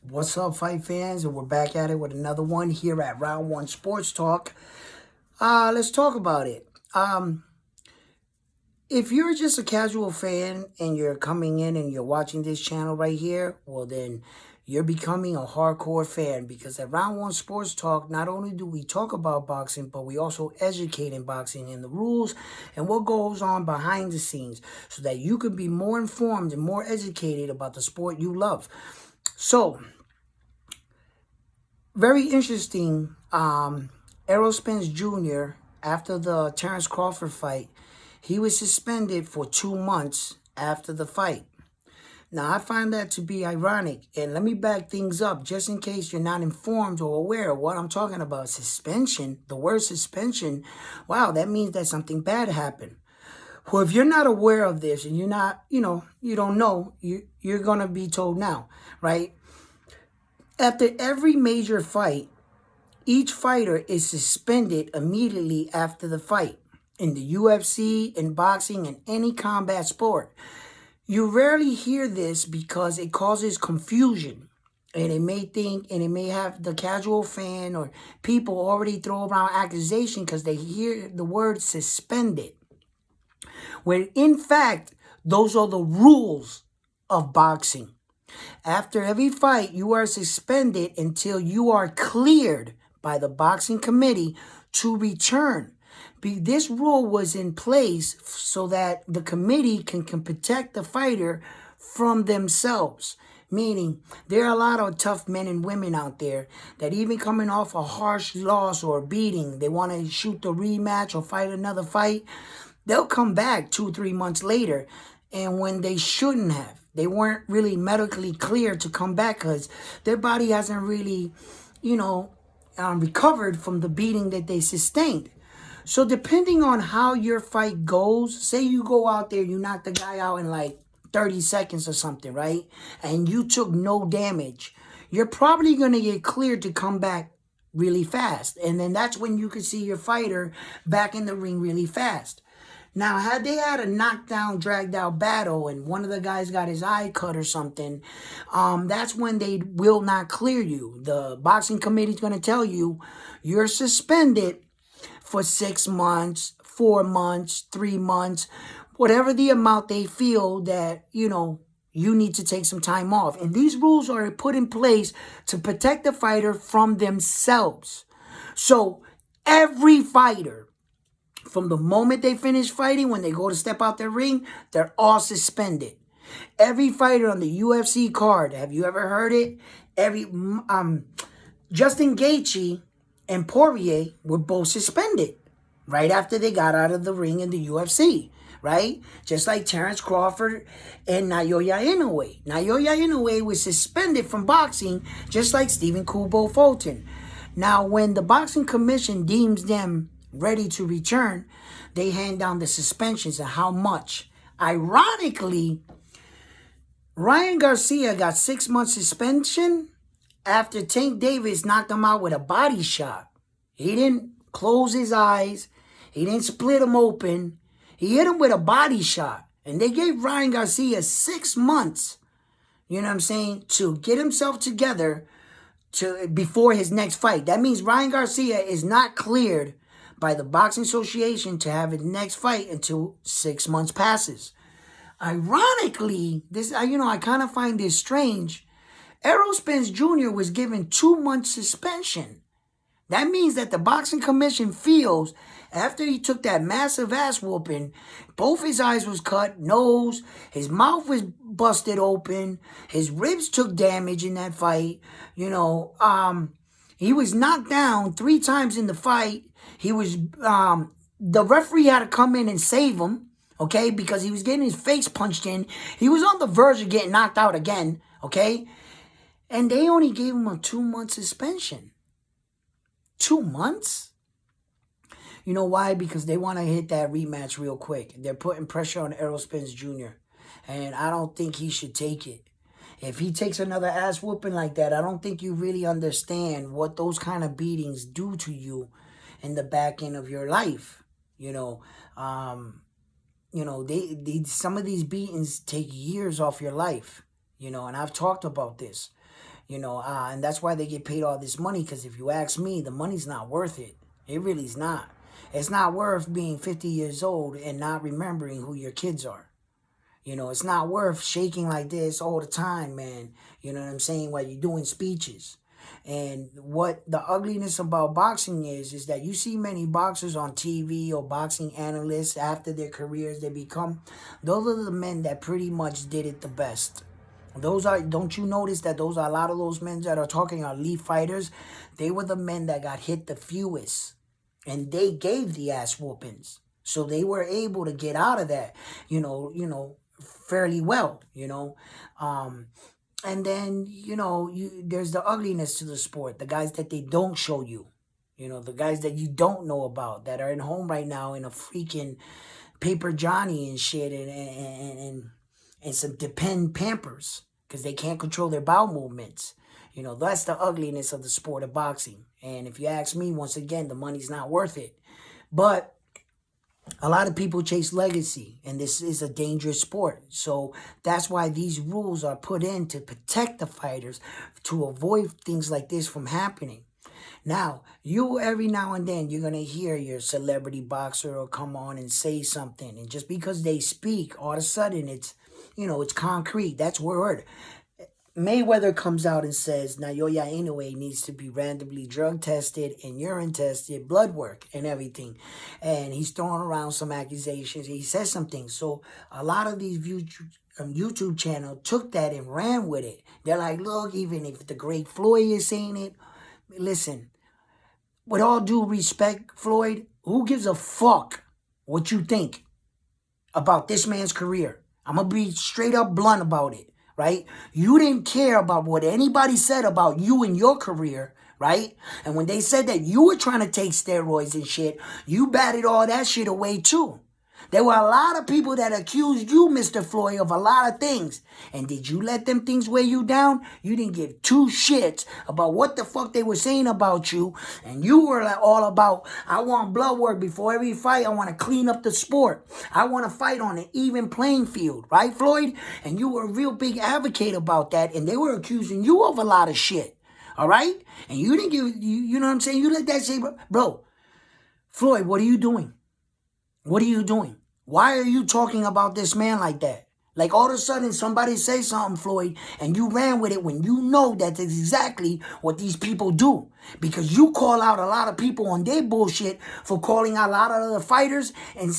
What's up, fight fans? And we're back at it with another one here at Round One Sports Talk. Let's talk about it. If you're just a casual fan and you're coming in and you're watching this channel right here, well then you're becoming a hardcore fan because at Round One Sports Talk, not only do we talk about boxing, but we also educate in boxing and the rules and what goes on behind the scenes so that you can be more informed and more educated about the sport you love. So, very interesting. Errol Spence Jr., after the Terence Crawford fight, he was suspended for 2 months after the fight. Now, I find that to be ironic, and let me back things up just in case you're not informed or aware of what I'm talking about. Suspension, the word suspension, wow, that means that something bad happened. Well, if you're not aware of this and you're not, you don't know, you're going to be told now, right? After every major fight, each fighter is suspended immediately after the fight. In the UFC, in boxing, in any combat sport. You rarely hear this because it causes confusion. And it may have the casual fan or people already throw around accusation because they hear the word suspended. When in fact, those are the rules of boxing. After every fight, you are suspended until you are cleared by the boxing committee to return. This rule was in place so that the committee can protect the fighter from themselves. Meaning, there are a lot of tough men and women out there that even coming off a harsh loss or beating, they want to shoot the rematch or fight another fight. They'll come back 2-3 months later, and when they shouldn't have. They weren't really medically clear to come back because their body hasn't really, recovered from the beating that they sustained. So depending on how your fight goes, say you go out there, you knock the guy out in like 30 seconds or something, right? And you took no damage. You're probably going to get cleared to come back really fast. And then that's when you can see your fighter back in the ring really fast. Now, had they had a knockdown, dragged out battle and one of the guys got his eye cut or something, that's when they will not clear you. The boxing committee is going to tell you you're suspended for 6 months, 4 months, 3 months, whatever the amount they feel that, you need to take some time off. And these rules are put in place to protect the fighter from themselves. So every fighter, from the moment they finish fighting, when they go to step out their ring, they're all suspended. Every fighter on the UFC card, have you ever heard it? Justin Gaethje and Poirier were both suspended right after they got out of the ring in the UFC, right? Just like Terence Crawford and Naoya Inoue. Naoya Inoue was suspended from boxing just like Stephen Kubo Fulton. Now, when the boxing commission deems them ready to return, they hand down the suspensions and how much. Ironically, Ryan Garcia got 6 months suspension after Tank Davis knocked him out with a body shot. He didn't close his eyes. He didn't split him open. He hit him with a body shot. And they gave Ryan Garcia 6 months, to get himself together before his next fight. That means Ryan Garcia is not cleared by the Boxing Association to have his next fight until 6 months passes. Ironically, I kind of find this strange. Errol Spence Jr. was given 2 months suspension. That means that the boxing commission feels after he took that massive ass whooping, both his eyes was cut, nose, his mouth was busted open, his ribs took damage in that fight. He was knocked down 3 times in the fight. He was, the referee had to come in and save him, okay, because he was getting his face punched in. He was on the verge of getting knocked out again, okay, and they only gave him a 2-month suspension. 2 months? You know why? Because they want to hit that rematch real quick. They're putting pressure on Errol Spence Jr., and I don't think he should take it. If he takes another ass whooping like that, I don't think you really understand what those kind of beatings do to you in the back end of your life. Some of these beatings take years off your life, and I've talked about this. And that's why they get paid all this money, because if you ask me, the money's not worth it. It really is not. It's not worth being 50 years old and not remembering who your kids are. It's not worth shaking like this all the time, man. You know what I'm saying? While you're doing speeches. And what the ugliness about boxing is that you see many boxers on TV or boxing analysts after their careers, those are the men that pretty much did it the best. Don't you notice that those are a lot of those men that are talking are elite fighters? They were the men that got hit the fewest. And they gave the ass whoopings. So they were able to get out of that, fairly well, and then, there's the ugliness to the sport, the guys that they don't show you, the guys that you don't know about that are at home right now in a freaking paper Johnny and shit and some depend Pampers because they can't control their bowel movements. That's the ugliness of the sport of boxing. And if you ask me, once again, the money's not worth it. But a lot of people chase legacy, and this is a dangerous sport. So that's why these rules are put in to protect the fighters, to avoid things like this from happening. Now, every now and then, you're going to hear your celebrity boxer or come on and say something. And just because they speak, all of a sudden, it's concrete. That's word. Mayweather comes out and says Naoya Inoue needs to be randomly drug tested and urine tested, blood work and everything. And he's throwing around some accusations. He says some things. So a lot of these YouTube channels took that and ran with it. They're like, look, even if the great Floyd is saying it, listen, with all due respect, Floyd, who gives a fuck what you think about this man's career? I'm going to be straight up blunt about it. Right? You didn't care about what anybody said about you and your career, right? And when they said that you were trying to take steroids and shit, you batted all that shit away too. There were a lot of people that accused you, Mr. Floyd, of a lot of things. And did you let them things weigh you down? You didn't give two shits about what the fuck they were saying about you. And you were like all about, I want blood work before every fight. I want to clean up the sport. I want to fight on an even playing field. Right, Floyd? And you were a real big advocate about that. And they were accusing you of a lot of shit. All right? And you didn't give, you know what I'm saying? You let that shit, bro. Floyd, what are you doing? What are you doing? Why are you talking about this man like that? Like all of a sudden somebody say something, Floyd, and you ran with it when you know that's exactly what these people do. Because you call out a lot of people on their bullshit for calling out a lot of other fighters and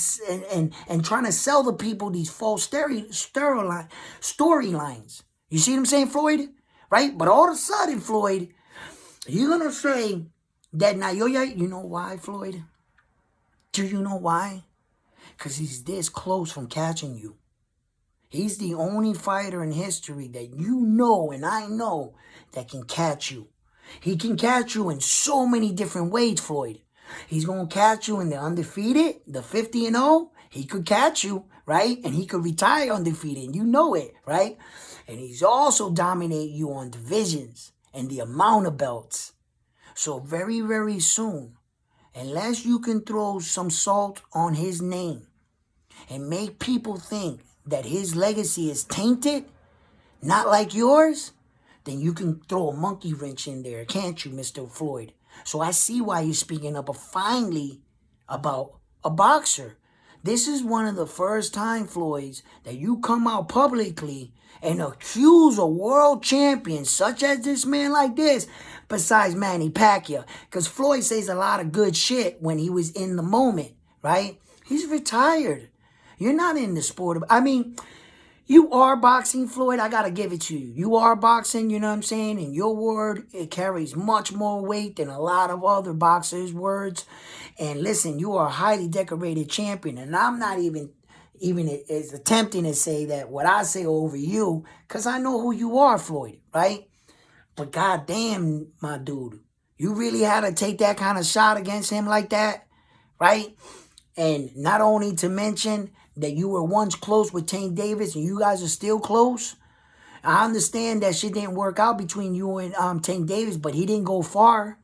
trying to sell the people these false storylines. You see what I'm saying, Floyd? Right? But all of a sudden, Floyd, you're going to say that Naoya, you know why, Floyd? Do you know why? Because he's this close from catching you. He's the only fighter in history that you know and I know that can catch you. He can catch you in so many different ways, Floyd. He's going to catch you in the undefeated, the 50-0. He could catch you, right? And he could retire undefeated, and you know it, right? And he's also dominate you on divisions and the amount of belts. So very, very soon, unless you can throw some salt on his name and make people think that his legacy is tainted, not like yours, then you can throw a monkey wrench in there, can't you, Mr. Floyd? So I see why you're speaking up finally about a boxer. This is one of the first time, Floyds, that you come out publicly and accuse a world champion such as this man like this, besides Manny Pacquiao. Because Floyd says a lot of good shit when he was in the moment, right? He's retired. You're not in the sport you are boxing, Floyd. I got to give it to you. You are boxing, you know what I'm saying? And your word, it carries much more weight than a lot of other boxers' words. And listen, you are a highly decorated champion. And I'm not even as attempting to say that what I say over you, because I know who you are, Floyd, right? But goddamn, my dude, you really had to take that kind of shot against him like that, right? And not only to mention that you were once close with Tank Davis and you guys are still close. I understand that shit didn't work out between you and Tank Davis, but he didn't go far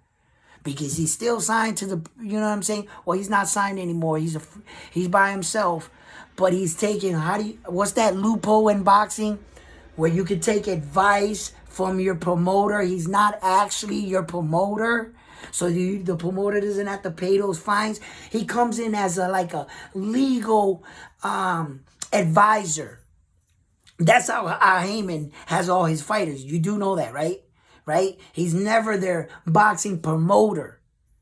because he's still signed to the, you know what I'm saying? Well, he's not signed anymore. He's by himself, but he's taking, what's that loophole in boxing where you could take advice from your promoter. He's not actually your promoter. So the promoter doesn't have to pay those fines. He comes in as a legal advisor. That's how Heyman has all his fighters. You do know that, right? Right? He's never their boxing promoter.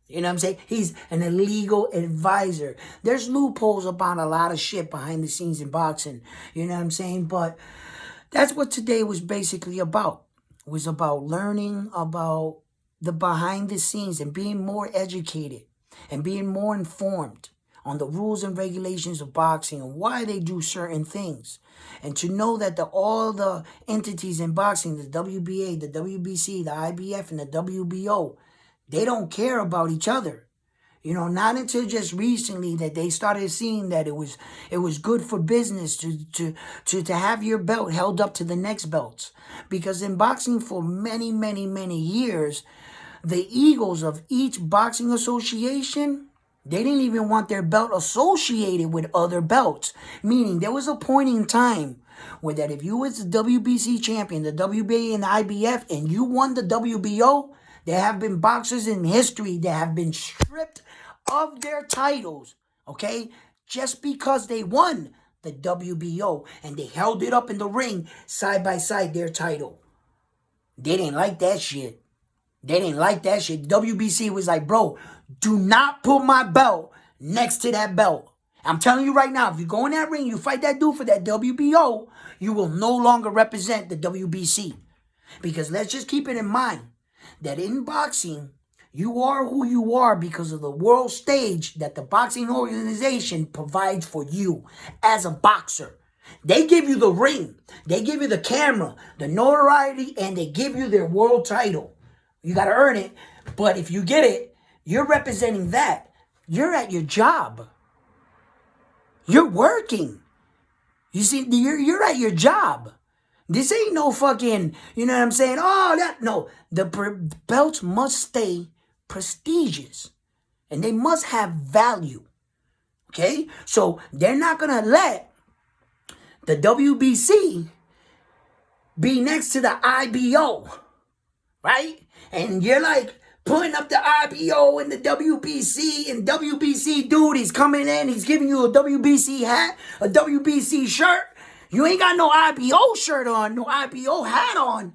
You know what I'm saying? He's an illegal advisor. There's loopholes about a lot of shit behind the scenes in boxing. You know what I'm saying? But that's what today was basically about. It was about learning about the behind the scenes and being more educated and being more informed on the rules and regulations of boxing and why they do certain things. And to know that all the entities in boxing, the WBA, the WBC, the IBF, and the WBO, they don't care about each other. You know, not until just recently that they started seeing that it was good for business to have your belt held up to the next belts. Because in boxing for many, many, many years, the egos of each boxing association, they didn't even want their belt associated with other belts. Meaning there was a point in time where that if you was the WBC champion, the WBA and the IBF, and you won the WBO, there have been boxers in history that have been stripped of their titles, okay? Just because they won the WBO and they held it up in the ring side by side, their title. They didn't like that shit. They didn't like that shit. WBC was like, bro, do not put my belt next to that belt. I'm telling you right now, if you go in that ring, you fight that dude for that WBO, you will no longer represent the WBC. Because let's just keep it in mind that in boxing, you are who you are because of the world stage that the boxing organization provides for you as a boxer. They give you the ring, they give you the camera, the notoriety, and they give you their world title. You got to earn it, but if you get it, you're representing that. You're at your job. You're working. You see, you're at your job. This ain't no fucking, you know what I'm saying? Oh, no. The belts must stay prestigious. And they must have value. Okay? So they're not going to let the WBC be next to the IBO. Right? And you're like putting up the IBO and the WBC, and WBC dude, he's coming in, he's giving you a WBC hat, a WBC shirt. You ain't got no IBO shirt on, no IBO hat on.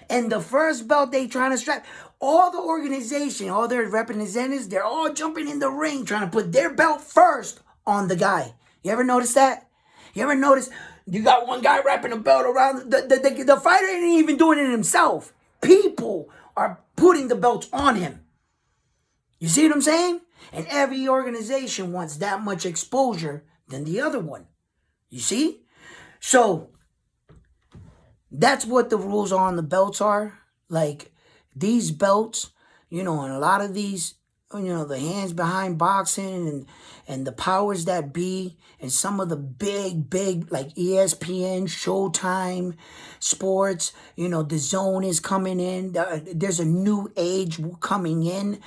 And the first belt they trying to strap, all the organization, all their representatives, they're all jumping in the ring trying to put their belt first on the guy. You ever notice that? You ever notice you got one guy wrapping a belt around, the fighter ain't even doing it himself. People are putting the belts on him. You see what I'm saying? And every organization wants that much exposure than the other one. You see? So that's what the rules on the belts are. Like these belts, you know, and a lot of these, you know, the hands behind boxing and the powers that be, and some of the big like ESPN, Showtime, Sports, you know, the Zone is coming in. There's a new age coming in.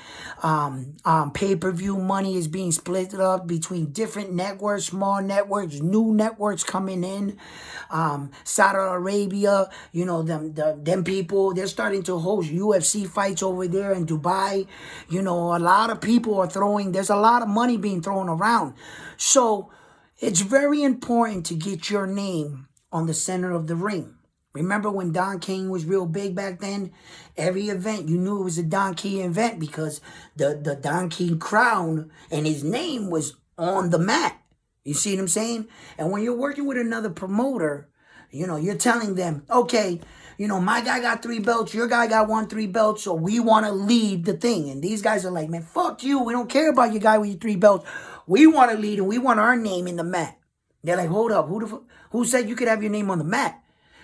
Pay-per-view money is being split up between different networks, small networks, new networks coming in. Saudi Arabia, you know, them people, they're starting to host UFC fights over there in Dubai. You know, a lot of people are there's a lot of money being thrown around. So it's very important to get your name on the center of the ring. Remember when Don King was real big back then? Every event, you knew it was a Don King event because the Don King crown and his name was on the mat. You see what I'm saying? And when you're working with another promoter, you know, you're telling them, okay, you know, my guy got 3 belts, your guy got 3 belts, so we want to lead the thing. And these guys are like, man, fuck you. We don't care about your guy with your 3 belts. We want to lead and we want our name in the mat. They're like, hold up. Who said you could have your name on the mat?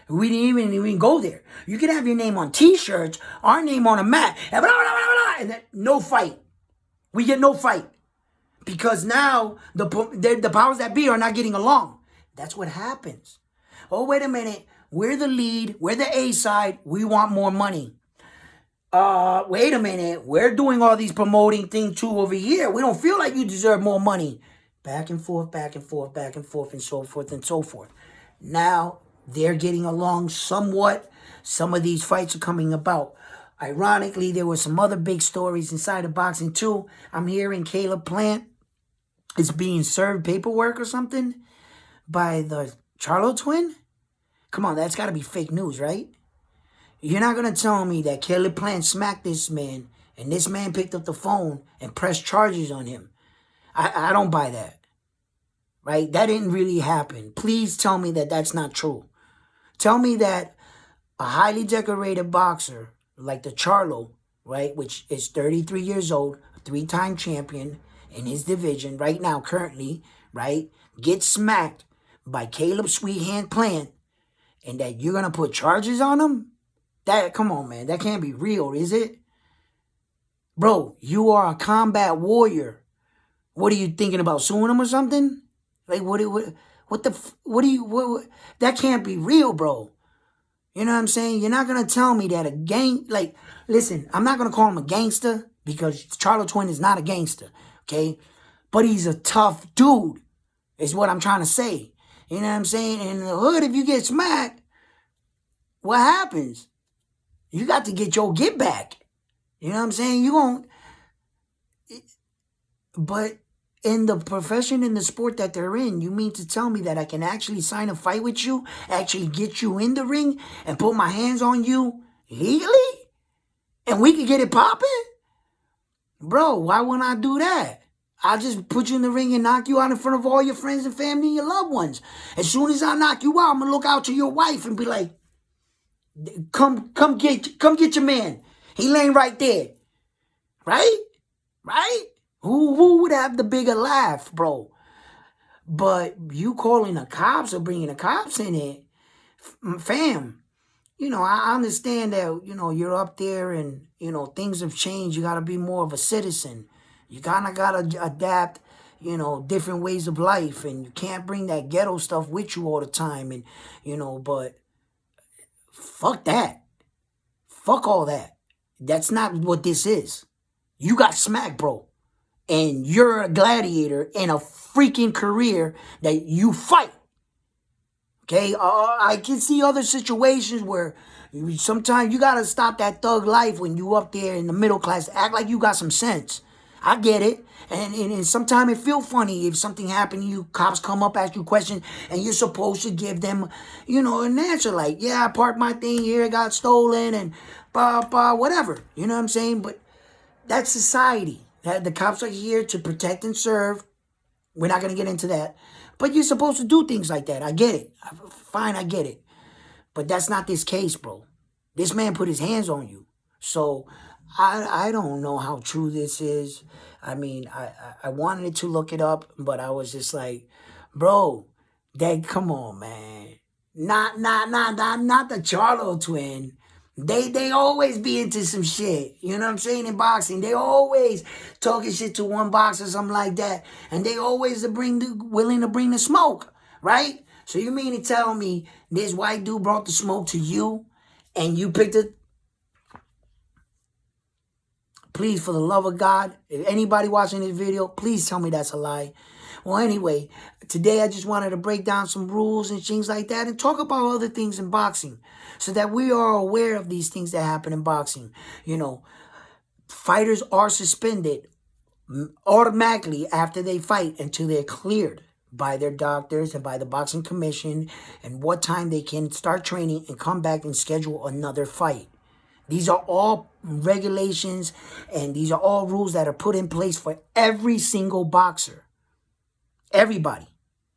We didn't even go there. You can have your name on T-shirts, our name on a mat, and blah, blah, blah, blah, and then no fight. We get no fight. Because now the powers that be are not getting along. That's what happens. Oh, wait a minute. We're the lead. We're the A side. We want more money. Wait a minute. We're doing all these promoting things too over here. We don't feel like you deserve more money. Back and forth, back and forth, back and forth, and so forth and so forth. Now they're getting along somewhat. some of these fights are coming about. Ironically, there were some other big stories inside of boxing too. I'm hearing Caleb Plant is being served paperwork or something by the Charlo twin. Come on, that's got to be fake news, right? You're not going to tell me that Caleb Plant smacked this man and this man picked up the phone and pressed charges on him. I don't buy that, right? That didn't really happen. Please tell me that that's not true. Tell me that a highly decorated boxer like the Charlo, right, which is 33 years old, a three-time champion in his division right now, currently, right, gets smacked by Caleb Sweethand Plant, and that you're going to put charges on him? That, come on, man, that can't be real, is it? Bro, you are a combat warrior. What are you thinking about, suing him or something? Like, what that can't be real, bro. You know what I'm saying? You're not going to tell me that a gang, like, listen, I'm not going to call him a gangster because Charlo Twin is not a gangster, okay? But he's a tough dude, is what I'm trying to say. You know what I'm saying? In the hood, if you get smacked, what happens? You got to get your get back. You know what I'm saying? You won't. But in the profession, in the sport that they're in, you mean to tell me that I can actually sign a fight with you, actually get you in the ring, and put my hands on you legally? And we can get it popping? Bro, why wouldn't I do that? I'll just put you in the ring and knock you out in front of all your friends and family and your loved ones. As soon as I knock you out, I'm going to look out to your wife and be like, come get your man. He laying right there. Right? Right? Who would have the bigger laugh, bro? But you calling the cops or bringing the cops in it, fam, you know, I understand that, you know, you're up there and, you know, things have changed. You got to be more of a citizen. You kind of got to adapt, you know, different ways of life. And you can't bring that ghetto stuff with you all the time. And, you know, but fuck that. Fuck all that. That's not what this is. You got smacked, bro. And you're a gladiator in a freaking career that you fight. Okay? I can see other situations where sometimes you got to stop that thug life when you up there in the middle class. Act like you got some sense. I get it. And sometimes it feel funny if something happened to you, cops come up, ask you questions, and you're supposed to give them, you know, an answer like, yeah, I parked my thing here, it got stolen, and whatever. You know what I'm saying? But that's society. The cops are here to protect and serve. We're not going to get into that. But you're supposed to do things like that. I get it. Fine, I get it. But that's not this case, bro. This man put his hands on you. So I don't know how true this is. I mean, I wanted to look it up, but I was just like, bro, come on, man. Not the Charlo twin. They always be into some shit. You know what I'm saying? In boxing, they always talking shit to one boxer, something like that. And they always willing to bring the smoke, right? So you mean to tell me this white dude brought the smoke to you and you picked it? Please, for the love of God, if anybody watching this video, please tell me that's a lie. Well, anyway, today I just wanted to break down some rules and things like that and talk about other things in boxing so that we are aware of these things that happen in boxing. You know, fighters are suspended automatically after they fight until they're cleared by their doctors and by the boxing commission and what time they can start training and come back and schedule another fight. These are all regulations and these are all rules that are put in place for every single boxer. Everybody.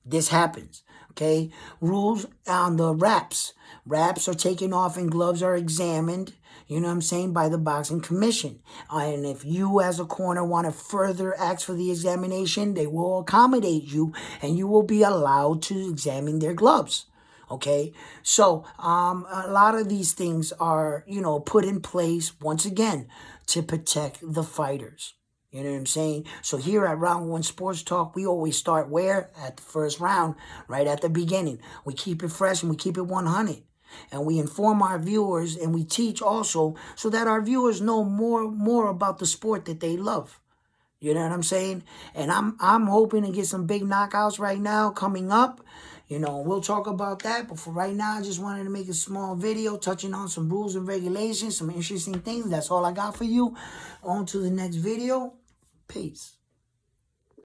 This happens. Okay? Rules on the wraps. Wraps are taken off and gloves are examined, you know what I'm saying, by the boxing commission. And if you as a corner want to further ask for the examination, they will accommodate you and you will be allowed to examine their gloves. Okay, so a lot of these things are, you know, put in place once again to protect the fighters. You know what I'm saying? So here at Round One Sports Talk, we always start where? At the first round, right at the beginning. We keep it fresh and we keep it 100. And we inform our viewers and we teach also so that our viewers know more about the sport that they love. You know what I'm saying? And I'm hoping to get some big knockouts right now coming up. You know, we'll talk about that. But for right now, I just wanted to make a small video touching on some rules and regulations, some interesting things. That's all I got for you. On to the next video. Peace.